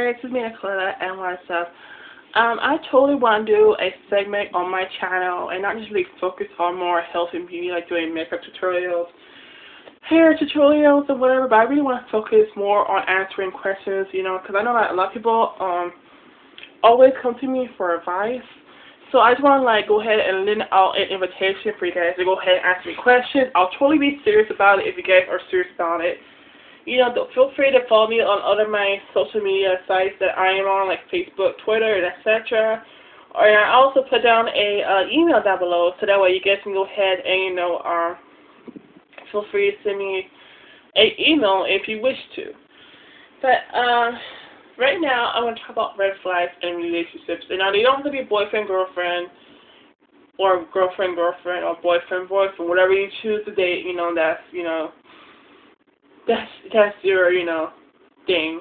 guys, it's me, Nicola, and what's up? I totally want to do a segment on my channel and not just really focus on more health and beauty, like doing makeup tutorials, hair tutorials, or whatever, but I really want to focus more on answering questions, because I know that a lot of people always come to me for advice. So I just want to go ahead and lend out an invitation for you guys to go ahead and ask me questions. I'll totally be serious about it if you guys are serious about it. Feel free to follow me on other my social media sites that I am on, like Facebook, Twitter, and etc. Or I also put down a email down below, so that way you guys can go ahead and feel free to send me an email if you wish to. But right now I'm going to talk about red flags in relationships. And now they don't have to be boyfriend, girlfriend, or girlfriend, girlfriend, or boyfriend, boyfriend, whatever you choose to date. That's your, thing.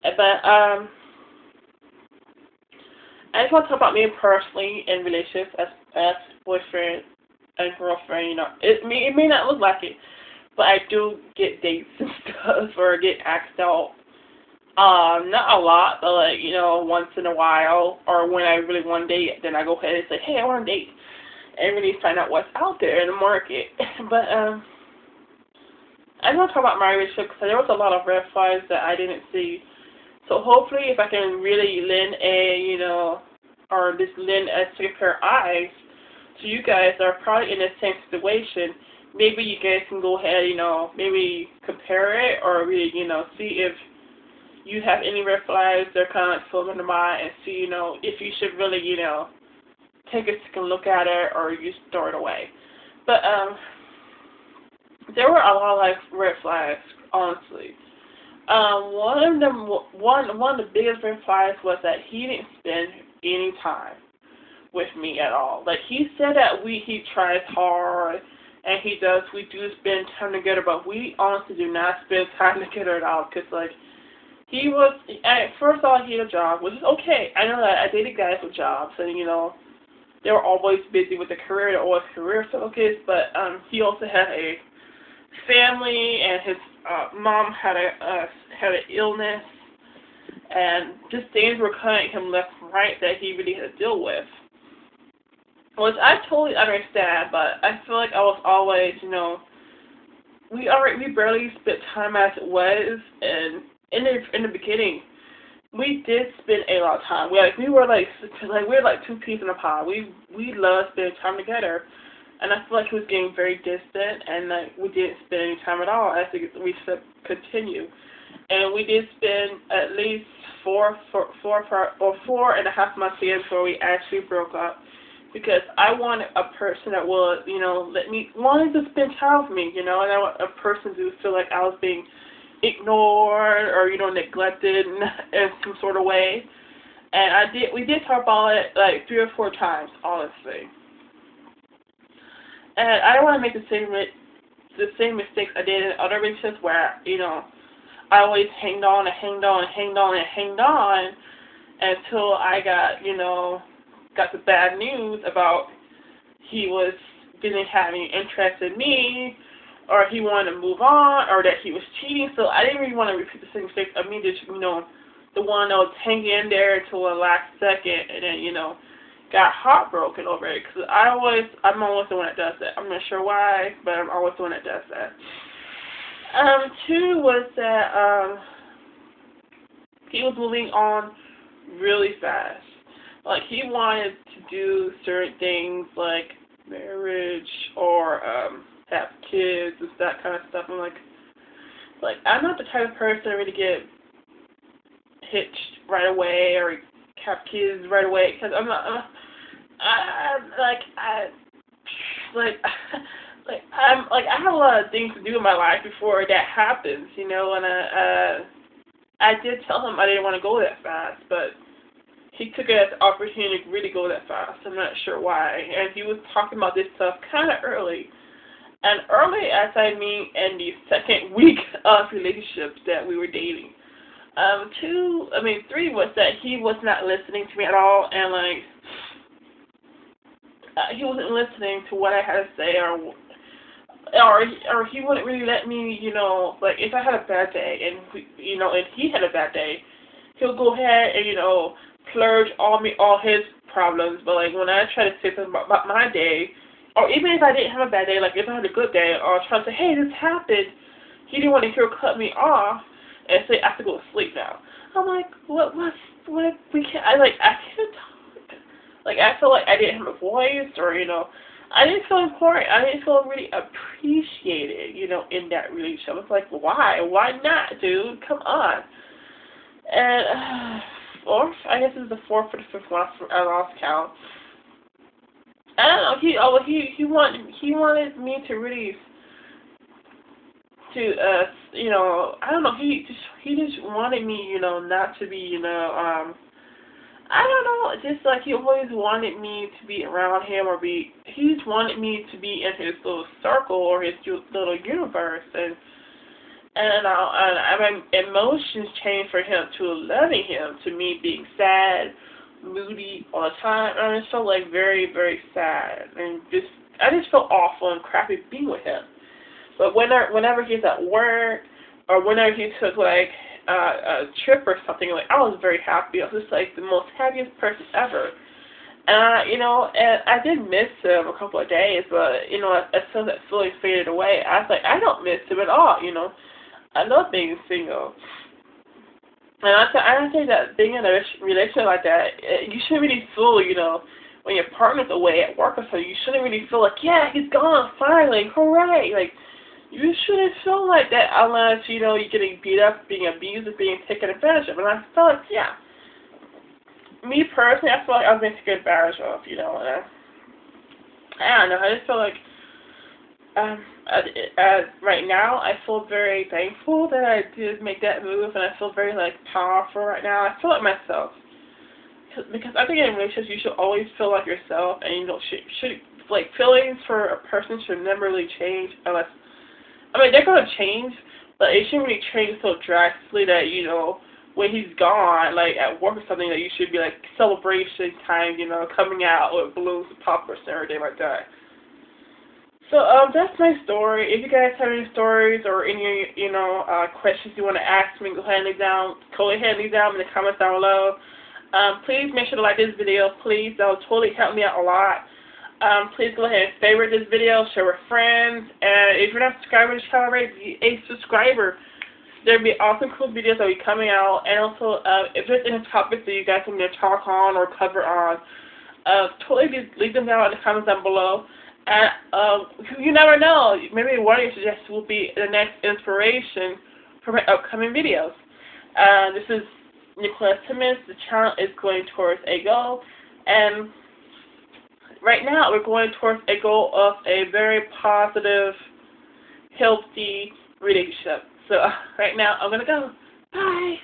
But, I just want to talk about me personally in relationships as boyfriend and girlfriend, It may not look like it, but I do get dates and stuff, or get asked out. Not a lot, but once in a while, or when I really want to date, then I go ahead and say, hey, I want to date, and really find out what's out there in the market. But, I want to talk about my relationship because there was a lot of red flags that I didn't see. So hopefully, if I can really lend lend a second pair of eyes to you guys that are probably in the same situation, maybe you guys can go ahead, maybe compare it, or really, see if you have any red flags that are kind of filling in the mind, and see, if you should really, take a second look at it, or you throw it away. But there were a lot of red flags, honestly. One of the biggest red flags was that he didn't spend any time with me at all. He said that he tries hard, and we do spend time together, but we honestly do not spend time together at all, because first of all, he had a job, which is okay. I know that I dated guys with jobs, and they were always busy with their career, they're always career focused, but he also had a family, and his mom had an illness, and just things were coming him left and right that he really had to deal with, which I totally understand. But I feel like I was always, we barely spent time as it was, and in the beginning, we did spend a lot of time. We were like two peas in a pod. We loved spending time together. And I feel like he was getting very distant, and we didn't spend any time at all as we continued. And we did spend at least 4.5 months together before we actually broke up, because I wanted a person that would, wanted to spend time with me, and I want a person to feel like I was being ignored or, neglected in some sort of way. And we did talk about it 3 or 4 times, honestly. And I don't want to make the same mistakes I did in other relationships where, I always hanged on until I got the bad news about he didn't have any interest in me, or he wanted to move on, or that he was cheating. So I didn't really want to repeat the same mistakes. I mean, just, the one that was hanging in there until the last second, and then, got heartbroken over it, because I'm always the one that does that. I'm not sure why, but I'm always the one that does that. 2 was that he was moving on really fast. He wanted to do certain things like marriage or have kids and that kind of stuff. I'm I'm not the type of person to really get hitched right away or have kids right away, because I have a lot of things to do in my life before that happens, and I did tell him I didn't want to go that fast, but he took it as an opportunity to really go that fast. I'm not sure why, and he was talking about this stuff kind of early, and early as I mean in the second week of relationships that we were dating. 3 was that he was not listening to me at all, and he wasn't listening to what I had to say, or he wouldn't really let me, if I had a bad day, and and he had a bad day, he'll go ahead and, you know, plurge all his problems. But like when I try to say something about my day, or even if I didn't have a bad day, like if I had a good day, or try to say, hey, this happened, he didn't want to hear cut me off and say I have to go to sleep now. I'm like, what if we can't? I can't talk. Like I feel like I didn't have a voice, or you know, I didn't feel important. I didn't feel really appreciated, you know, in that relationship. It's like, why? Why not, dude? Come on. And fourth, I guess it's the fourth or the fifth one. I lost count. I don't know. He wanted me to really you know, I don't know. He just wanted me, you know, not to be, you know, I don't know, just like he always wanted me to be around him, or he just wanted me to be in his little circle or his little universe, and my emotions changed for him to loving him, to me being sad, moody all the time, and I just felt like very, very sad, and I just felt awful and crappy being with him. But whenever he's at work, or whenever he took like a trip or something, like I was very happy. I was just like the most happiest person ever. And you know, and I did miss him a couple of days, but you know, as soon as that feeling faded away, I was like, I don't miss him at all. You know, I love being single. And I think that being in a relationship like that, you shouldn't really feel, you know, when your partner's away at work or something, you shouldn't really feel like, yeah, he's gone, finally, hooray, like. You shouldn't feel like that unless, you know, you're getting beat up, being abused, or being taken advantage of. And I felt like, yeah. Me personally, I feel like I was being taken advantage of, you know. And I don't know. I just feel like right now I feel very thankful that I did make that move, and I feel very, like, powerful right now. I feel like myself. Because I think in relationships you should always feel like yourself, and you know, like, feelings for a person should never really change unless, I mean, they're going to change, but it shouldn't really change so drastically that, you know, when he's gone, like at work or something, that you should be like celebration time, you know, coming out with balloons and poppers and everything like that. So, that's my story. If you guys have any stories or any, you know, questions you want to ask me, go ahead and leave them in the comments down below. Please make sure to like this video, please. That will totally help me out a lot. Please go ahead and favorite this video, share with friends, and if you're not subscribed to the channel already, be a subscriber. There'll be awesome, cool videos that will be coming out, and also, if there's any topics that you guys want me to talk on or cover on, totally leave them down in the comments down below. And, you never know, maybe one of your suggestions will be the next inspiration for my upcoming videos. This is Nicholas Timmons. The channel is going towards a goal, and right now, we're going towards a goal of a very positive, healthy relationship. So, right now, I'm going to go. Bye.